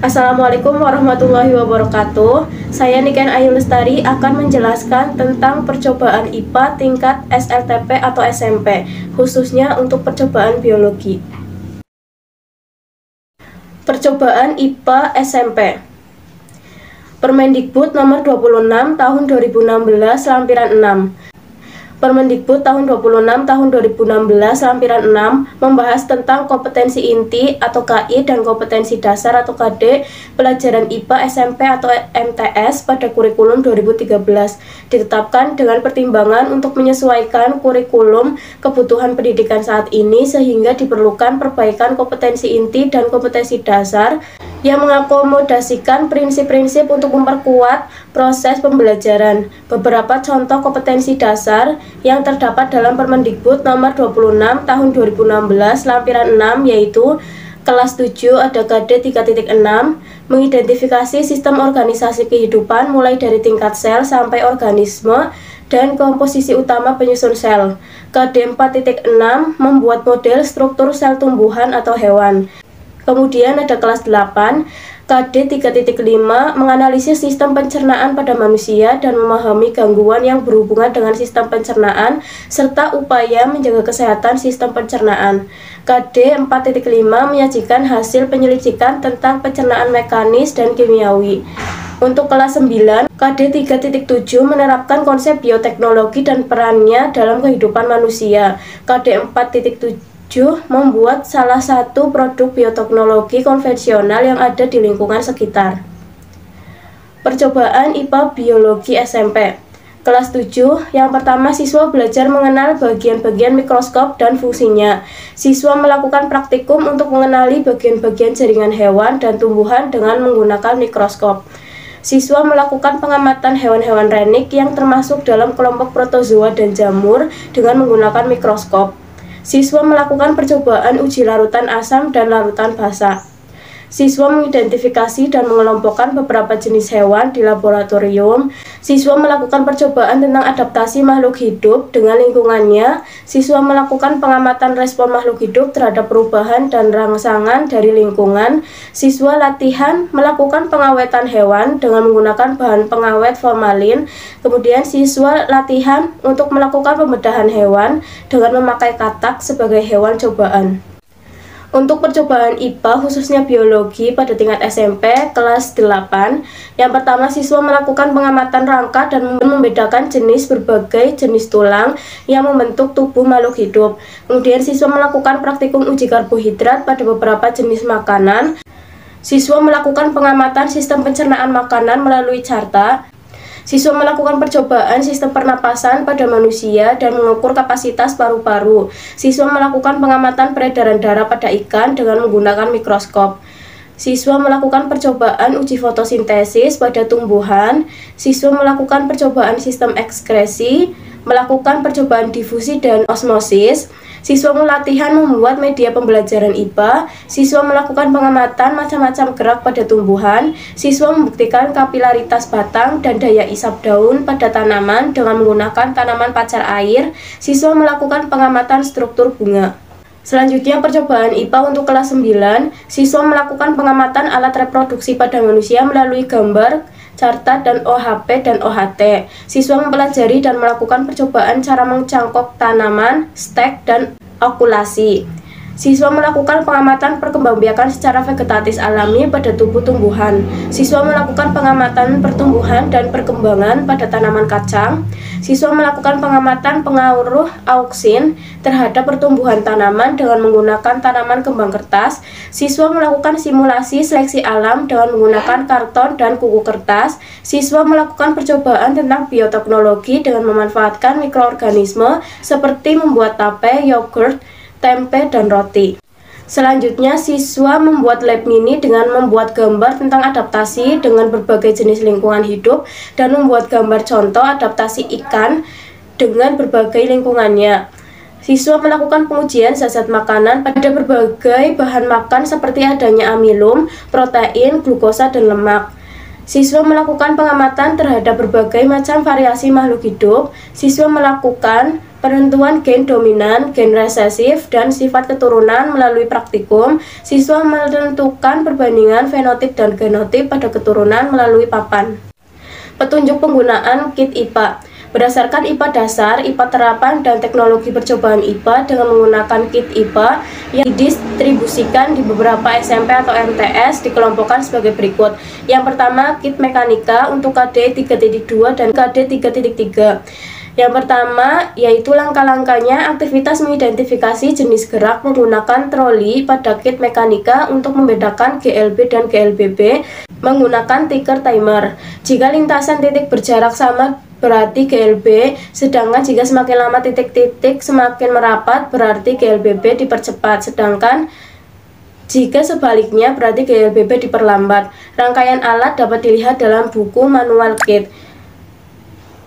Assalamualaikum warahmatullahi wabarakatuh. Saya Niken Ayu Lestari akan menjelaskan tentang percobaan IPA tingkat SLTP atau SMP, khususnya untuk percobaan biologi. Percobaan IPA SMP. Permendikbud nomor 26 tahun 2016 lampiran 6. Permendikbud tahun 26 tahun 2016 lampiran 6 membahas tentang kompetensi inti atau KI dan kompetensi dasar atau KD pelajaran IPA SMP atau MTS pada kurikulum 2013, ditetapkan dengan pertimbangan untuk menyesuaikan kurikulum kebutuhan pendidikan saat ini sehingga diperlukan perbaikan kompetensi inti dan kompetensi dasar yang mengakomodasikan prinsip-prinsip untuk memperkuat proses pembelajaran. Beberapa contoh kompetensi dasar yang terdapat dalam Permendikbud nomor 26 tahun 2016 lampiran 6 yaitu kelas 7 ada KD 3.6 mengidentifikasi sistem organisasi kehidupan mulai dari tingkat sel sampai organisme dan komposisi utama penyusun sel. KD 4.6 membuat model struktur sel tumbuhan atau hewan. Kemudian ada kelas 8, KD 3.5 menganalisis sistem pencernaan pada manusia dan memahami gangguan yang berhubungan dengan sistem pencernaan serta upaya menjaga kesehatan sistem pencernaan. KD 4.5 menyajikan hasil penyelidikan tentang pencernaan mekanis dan kimiawi. Untuk kelas 9, KD 3.7 menerapkan konsep bioteknologi dan perannya dalam kehidupan manusia. KD 4.7 membuat salah satu produk bioteknologi konvensional yang ada di lingkungan sekitar. Percobaan IPA Biologi SMP. Kelas 7, yang pertama siswa belajar mengenal bagian-bagian mikroskop dan fungsinya. Siswa melakukan praktikum untuk mengenali bagian-bagian jaringan hewan dan tumbuhan dengan menggunakan mikroskop. Siswa melakukan pengamatan hewan-hewan renik yang termasuk dalam kelompok protozoa dan jamur dengan menggunakan mikroskop. Siswa melakukan percobaan uji larutan asam dan larutan basa. Siswa mengidentifikasi dan mengelompokkan beberapa jenis hewan di laboratorium. Siswa melakukan percobaan tentang adaptasi makhluk hidup dengan lingkungannya. Siswa melakukan pengamatan respon makhluk hidup terhadap perubahan dan rangsangan dari lingkungan. Siswa latihan melakukan pengawetan hewan dengan menggunakan bahan pengawet formalin. Kemudian siswa latihan untuk melakukan pembedahan hewan dengan memakai katak sebagai hewan cobaan. Untuk percobaan IPA khususnya biologi pada tingkat SMP kelas 8, yang pertama siswa melakukan pengamatan rangka dan membedakan berbagai jenis tulang yang membentuk tubuh makhluk hidup. Kemudian siswa melakukan praktikum uji karbohidrat pada beberapa jenis makanan. Siswa melakukan pengamatan sistem pencernaan makanan melalui carta. Siswa melakukan percobaan sistem pernapasan pada manusia dan mengukur kapasitas paru-paru. Siswa melakukan pengamatan peredaran darah pada ikan dengan menggunakan mikroskop. Siswa melakukan percobaan uji fotosintesis pada tumbuhan. Siswa melakukan percobaan sistem ekskresi, melakukan percobaan difusi dan osmosis. Siswa latihan membuat media pembelajaran IPA. Siswa melakukan pengamatan macam-macam gerak pada tumbuhan. Siswa membuktikan kapilaritas batang dan daya isap daun pada tanaman dengan menggunakan tanaman pacar air. Siswa melakukan pengamatan struktur bunga. Selanjutnya percobaan IPA untuk kelas 9. Siswa melakukan pengamatan alat reproduksi pada manusia melalui gambar, carta, dan OHP dan OHT. Siswa mempelajari dan melakukan percobaan cara mencangkok tanaman, stek, dan okulasi. Siswa melakukan pengamatan perkembangbiakan secara vegetatis alami pada tubuh tumbuhan. Siswa melakukan pengamatan pertumbuhan dan perkembangan pada tanaman kacang. Siswa melakukan pengamatan pengaruh auksin terhadap pertumbuhan tanaman dengan menggunakan tanaman kembang kertas. Siswa melakukan simulasi seleksi alam dengan menggunakan karton dan kuku kertas. Siswa melakukan percobaan tentang bioteknologi dengan memanfaatkan mikroorganisme seperti membuat tape, yogurt, tempe, dan roti. Selanjutnya, siswa membuat lab mini dengan membuat gambar tentang adaptasi dengan berbagai jenis lingkungan hidup dan membuat gambar contoh adaptasi ikan dengan berbagai lingkungannya. Siswa melakukan pengujian zat-zat makanan pada berbagai bahan makan seperti adanya amilum, protein, glukosa, dan lemak. Siswa melakukan pengamatan terhadap berbagai macam variasi makhluk hidup. Siswa melakukan penentuan gen dominan, gen resesif, dan sifat keturunan melalui praktikum. Siswa menentukan perbandingan fenotip dan genotip pada keturunan melalui papan. Petunjuk penggunaan kit IPA. Berdasarkan IPA dasar, IPA terapan, dan teknologi percobaan IPA dengan menggunakan kit IPA yang didistribusikan di beberapa SMP atau MTS dikelompokkan sebagai berikut. Yang pertama, kit mekanika untuk KD 3.2 dan KD 3.3. Yang pertama yaitu langkah-langkahnya aktivitas mengidentifikasi jenis gerak menggunakan troli pada kit mekanika untuk membedakan GLB dan GLBB menggunakan ticker timer. Jika lintasan titik berjarak sama berarti GLB, sedangkan jika semakin lama titik-titik semakin merapat berarti GLBB dipercepat, sedangkan jika sebaliknya berarti GLBB diperlambat. Rangkaian alat dapat dilihat dalam buku manual kit.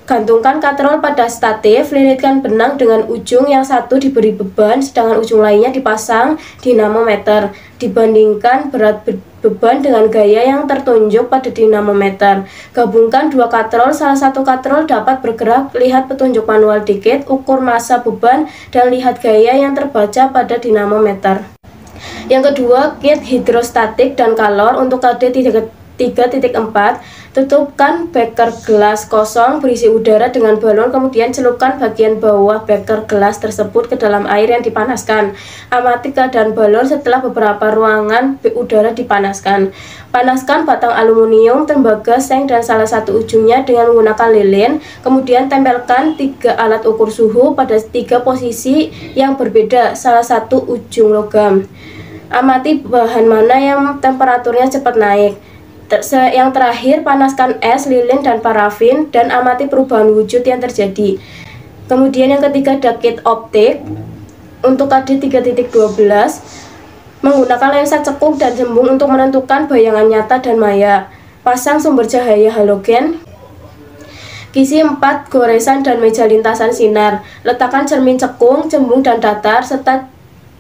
Gantungkan katrol pada statif, lilitkan benang dengan ujung yang satu diberi beban, sedangkan ujung lainnya dipasang dinamometer. Dibandingkan berat beban dengan gaya yang tertunjuk pada dinamometer. Gabungkan dua katrol, salah satu katrol dapat bergerak, lihat petunjuk manual di kit, ukur massa beban, dan lihat gaya yang terbaca pada dinamometer. Yang kedua, kit hidrostatik dan kalor untuk KD 3.4. Tutupkan beker gelas kosong berisi udara dengan balon, kemudian celupkan bagian bawah beker gelas tersebut ke dalam air yang dipanaskan. Amati keadaan balon setelah beberapa ruangan udara dipanaskan. Panaskan batang aluminium, tembaga, seng, dan salah satu ujungnya dengan menggunakan lilin. Kemudian tempelkan 3 alat ukur suhu pada 3 posisi yang berbeda, salah satu ujung logam. Amati bahan mana yang temperaturnya cepat naik. Yang terakhir, panaskan es, lilin, dan parafin dan amati perubahan wujud yang terjadi. Kemudian yang ketiga ada kit optik untuk KD 3.12 menggunakan lensa cekung dan cembung untuk menentukan bayangan nyata dan maya. Pasang sumber cahaya halogen, kisi 4 goresan dan meja lintasan sinar. Letakkan cermin cekung, cembung, dan datar serta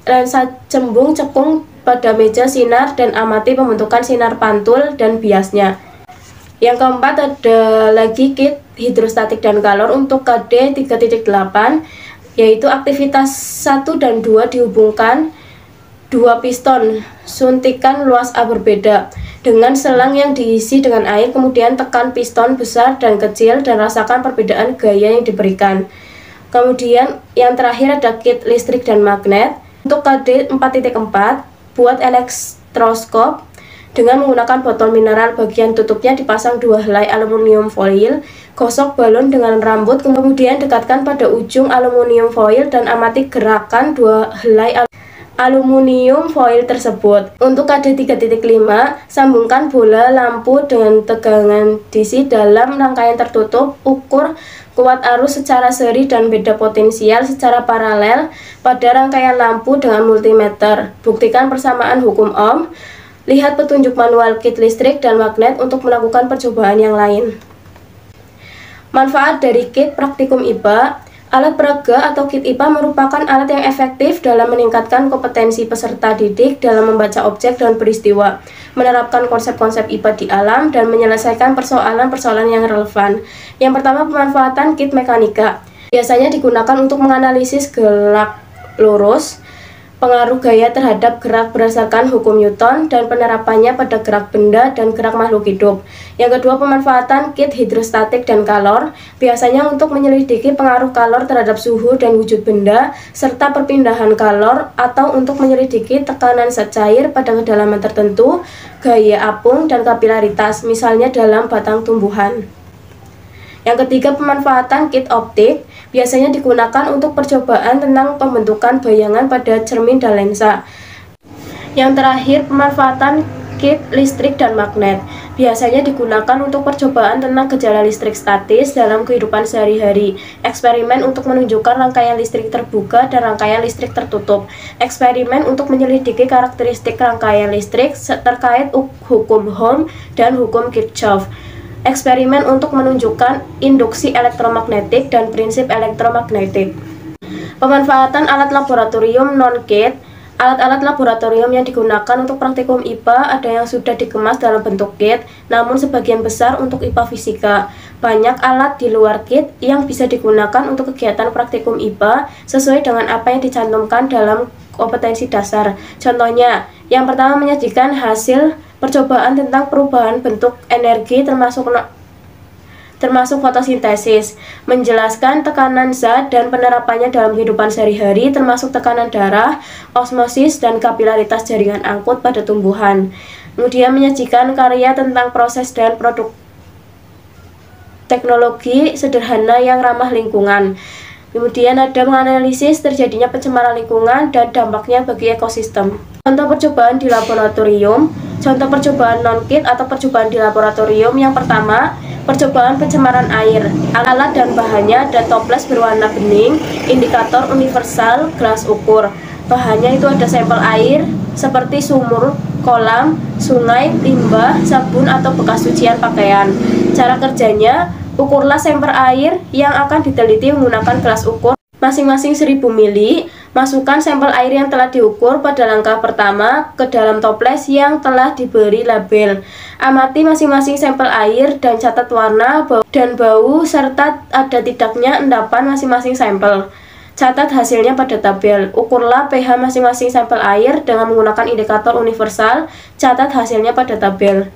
lensa cembung cekung pada meja sinar dan amati pembentukan sinar pantul dan biasnya. Yang keempat ada lagi kit hidrostatik dan kalor untuk KD 3.8 yaitu aktivitas 1 dan 2 dihubungkan 2 piston suntikan luas A berbeda dengan selang yang diisi dengan air, kemudian tekan piston besar dan kecil dan rasakan perbedaan gaya yang diberikan. Kemudian yang terakhir ada kit listrik dan magnet untuk KD 4.4. Buat elektroskop dengan menggunakan botol mineral, bagian tutupnya dipasang 2 helai aluminium foil. Gosok balon dengan rambut, kemudian dekatkan pada ujung aluminium foil dan amati gerakan 2 helai aluminium foil tersebut. Untuk KD 3.5, sambungkan bola lampu dengan tegangan DC dalam rangkaian tertutup, ukur kuat arus secara seri dan beda potensial secara paralel pada rangkaian lampu dengan multimeter. Buktikan persamaan hukum Ohm. Lihat petunjuk manual kit listrik dan magnet untuk melakukan percobaan yang lain. Manfaat dari kit praktikum IPA. Alat peraga atau kit IPA merupakan alat yang efektif dalam meningkatkan kompetensi peserta didik dalam membaca objek dan peristiwa, menerapkan konsep-konsep IPA di alam, dan menyelesaikan persoalan-persoalan yang relevan. Yang pertama, pemanfaatan kit mekanika. Biasanya digunakan untuk menganalisis gerak lurus, pengaruh gaya terhadap gerak berdasarkan hukum Newton, dan penerapannya pada gerak benda dan gerak makhluk hidup. Yang kedua, pemanfaatan kit hidrostatik dan kalor, biasanya untuk menyelidiki pengaruh kalor terhadap suhu dan wujud benda, serta perpindahan kalor, atau untuk menyelidiki tekanan zat cair pada kedalaman tertentu, gaya apung, dan kapilaritas, misalnya dalam batang tumbuhan. Yang ketiga, pemanfaatan kit optik biasanya digunakan untuk percobaan tentang pembentukan bayangan pada cermin dan lensa. Yang terakhir, pemanfaatan kit listrik dan magnet biasanya digunakan untuk percobaan tentang gejala listrik statis dalam kehidupan sehari-hari. Eksperimen untuk menunjukkan rangkaian listrik terbuka dan rangkaian listrik tertutup. Eksperimen untuk menyelidiki karakteristik rangkaian listrik terkait hukum Ohm dan hukum Kirchhoff. Eksperimen untuk menunjukkan induksi elektromagnetik dan prinsip elektromagnetik. Pemanfaatan alat laboratorium non-kit. Alat-alat laboratorium yang digunakan untuk praktikum IPA ada yang sudah dikemas dalam bentuk kit, namun sebagian besar untuk IPA fisika. Banyak alat di luar kit yang bisa digunakan untuk kegiatan praktikum IPA sesuai dengan apa yang dicantumkan dalam kompetensi dasar. Contohnya, yang pertama menyajikan hasil percobaan tentang perubahan bentuk energi termasuk fotosintesis, menjelaskan tekanan zat dan penerapannya dalam kehidupan sehari-hari termasuk tekanan darah, osmosis, dan kapilaritas jaringan angkut pada tumbuhan. Kemudian menyajikan karya tentang proses dan produk teknologi sederhana yang ramah lingkungan. Kemudian ada menganalisis terjadinya pencemaran lingkungan dan dampaknya bagi ekosistem. Contoh percobaan di laboratorium. Contoh percobaan non-kit atau percobaan di laboratorium yang pertama, percobaan pencemaran air. Alat dan bahannya ada toples berwarna bening, indikator universal, gelas ukur. Bahannya itu ada sampel air seperti sumur, kolam, sungai, limbah, sabun atau bekas cucian pakaian. Cara kerjanya, ukurlah sampel air yang akan diteliti menggunakan gelas ukur masing-masing 1000 ml. Masukkan sampel air yang telah diukur pada langkah pertama ke dalam toples yang telah diberi label. Amati masing-masing sampel air dan catat warna dan bau serta ada tidaknya endapan masing-masing sampel. Catat hasilnya pada tabel. Ukurlah pH masing-masing sampel air dengan menggunakan indikator universal. Catat hasilnya pada tabel.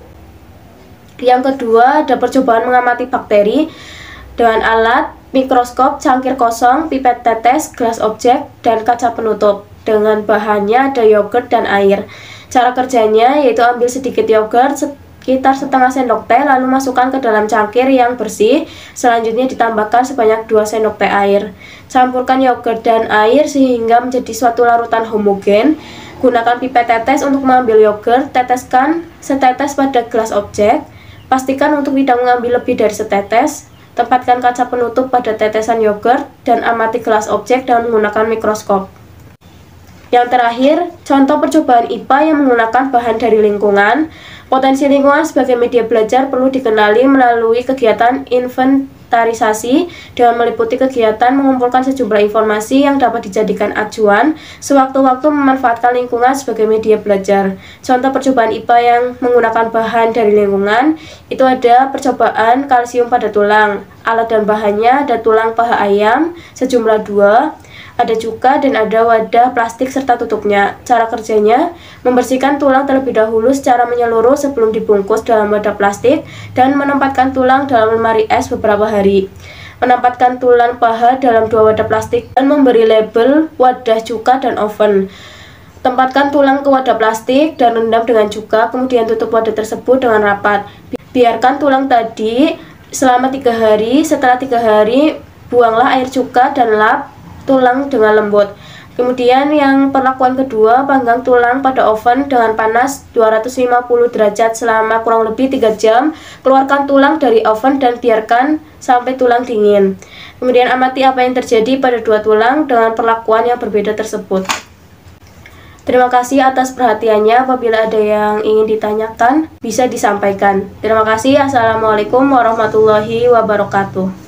Yang kedua, ada percobaan mengamati bakteri dengan alat mikroskop, cangkir kosong, pipet tetes, gelas objek, dan kaca penutup. Dengan bahannya ada yogurt dan air. Cara kerjanya yaitu ambil sedikit yogurt, sekitar setengah sendok teh, lalu masukkan ke dalam cangkir yang bersih. Selanjutnya ditambahkan sebanyak 2 sendok teh air. Campurkan yogurt dan air sehingga menjadi suatu larutan homogen. Gunakan pipet tetes untuk mengambil yogurt, teteskan setetes pada gelas objek. Pastikan untuk tidak mengambil lebih dari setetes. Tempatkan kaca penutup pada tetesan yogurt dan amati gelas objek dengan menggunakan mikroskop. Yang terakhir, contoh percobaan IPA yang menggunakan bahan dari lingkungan. Potensi lingkungan sebagai media belajar perlu dikenali melalui kegiatan inventarisasi dengan meliputi kegiatan mengumpulkan sejumlah informasi yang dapat dijadikan acuan, sewaktu-waktu memanfaatkan lingkungan sebagai media belajar. Contoh percobaan IPA yang menggunakan bahan dari lingkungan itu ada percobaan kalsium pada tulang. Alat dan bahannya ada tulang paha ayam sejumlah 2, ada cuka dan ada wadah plastik serta tutupnya. Cara kerjanya, membersihkan tulang terlebih dahulu secara menyeluruh sebelum dibungkus dalam wadah plastik dan menempatkan tulang dalam lemari es beberapa hari. Menempatkan tulang paha dalam 2 wadah plastik dan memberi label wadah cuka dan oven. Tempatkan tulang ke wadah plastik dan rendam dengan cuka, kemudian tutup wadah tersebut dengan rapat. Biarkan tulang tadi selama 3 hari. Setelah 3 hari, buanglah air cuka dan lap tulang dengan lembut. Kemudian yang perlakuan kedua, panggang tulang pada oven dengan panas 250 derajat selama kurang lebih 3 jam. Keluarkan tulang dari oven dan biarkan sampai tulang dingin. Kemudian amati apa yang terjadi pada 2 tulang dengan perlakuan yang berbeda tersebut. Terima kasih atas perhatiannya. Apabila ada yang ingin ditanyakan, bisa disampaikan. Terima kasih. Assalamualaikum warahmatullahi wabarakatuh.